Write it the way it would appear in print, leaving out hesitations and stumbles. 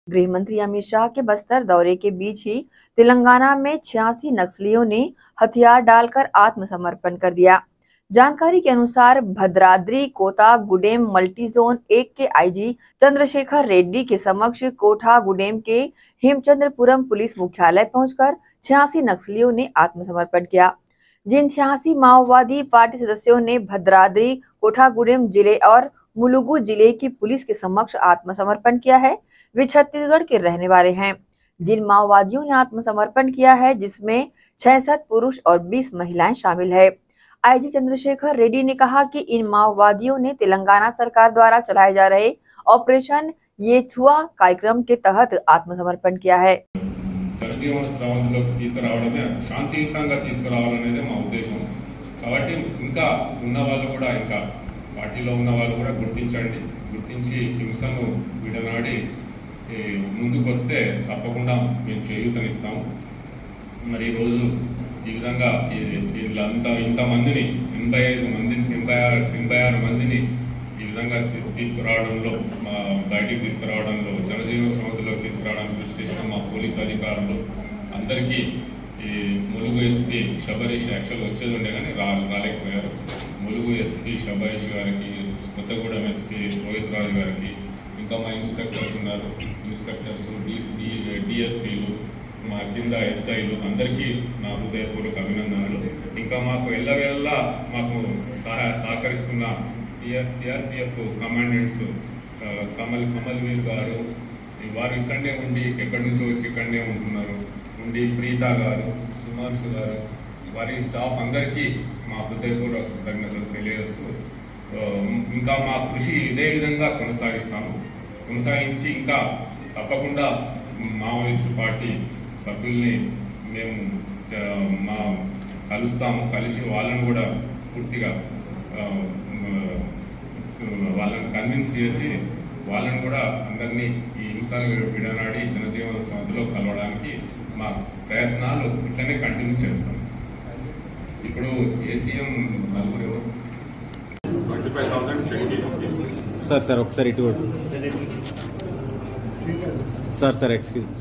गृह मंत्री अमित शाह के बस्तर दौरे के बीच ही तेलंगाना में 86 नक्सलियों ने हथियार डालकर आत्मसमर्पण कर दिया। जानकारी के अनुसार भद्राद्री कोथागुडेम मल्टी जोन 1 के आईजी चंद्रशेखर रेड्डी के समक्ष कोथागुडेम के हेमचंद्रपुरम पुलिस मुख्यालय पहुंचकर 86 नक्सलियों ने आत्मसमर्पण किया। जिन 86 माओवादी पार्टी सदस्यों ने भद्राद्री कोथागुडेम जिले और मुलुगु जिले की पुलिस के समक्ष आत्मसमर्पण किया है, वे छत्तीसगढ़ के रहने वाले हैं। जिन माओवादियों ने आत्मसमर्पण किया है, जिसमें 66 पुरुष और 20 महिलाएं शामिल है। आईजी चंद्रशेखर रेड्डी ने कहा कि इन माओवादियों ने तेलंगाना सरकार द्वारा चलाए जा रहे ऑपरेशन येचुआ कार्यक्रम के तहत आत्मसमर्पण किया है। जनजीवन స్రవంతిలోకి తీసుకురావడమే శాంతియుతంగా తీసుకురావాలనేదే మా ఉద్దేశం। కాబట్టి ఇంకా ఉన్న వాళ్ళు కూడా ఇంకా పార్టీలో ఉన్న వాళ్ళు కూడా గుర్తించి హింసను విడనాడి ముందుకు వస్తే తప్పకుండా మేము చేయూతనిస్తాము। మరి ఈ రోజు ఈ విధంగా ఇంతమందిని 86 మందిని ఈ విధంగా తీసుకురావడంలో బయటికి తీసుకురావడంలో జనజీవన స్రవంతిలోకి తీసుకురావడానికి కృషి చేసిన మా పోలీసు అధికారులు అందరికీ ఈ ములుగు ఎస్పీ శబరీష్ యాక్చువల్ వచ్చేది ఉండే కానీ రాలేకపోయారు। ములుగు ఎస్పీ శబరీష్ గారికి, కొత్తగూడెం ఎస్పీ రోహిత్ రాజు గారికి, ఇంకా మా ఇన్స్పెక్టర్స్ ఉన్నారు, ఇన్స్పెక్టర్స్ డిఎస్పీలు, మా కింద ఎస్ఐలు అందరికీ నా హృదయపూర్వక అభినందనలు। ఇంకా మాకు ఎల్లవేళలా మాకు సహకరిస్తున్న సిఆర్పిఎఫ్ కమాండెంట్స్ కమల్ వీర్ గారు, వారు ఇక్కడనే ఉండి ఎక్కడి నుంచో వచ్చి ఇక్కడనే ఉండి ప్రీతా గారు, సుమాన్షు గారు, వారి స్టాఫ్ అందరికీ మా హృదయపూర్వక కృతజ్ఞతలు తెలియజేస్తూ ఇంకా మా కృషి ఇదే విధంగా కొనసాగించి ఇంకా తప్పకుండా మావోయిస్టు పార్టీ సభ్యుల్ని మేము కలిసి వాళ్ళని కూడా పూర్తిగా వాళ్ళని కన్విన్స్ చేసి వాళ్ళని కూడా అందరినీ ఈ హింసను విడనాడి జనజీవన స్రవంతిలో కలవడానికి మా ప్రయత్నాలు ఇట్లనే కంటిన్యూ చేస్తాం। ఇప్పుడు ఏసీఎం నలుగురు సార్ ఒకసారి ఇటు సార్ ఎక్స్క్యూజ్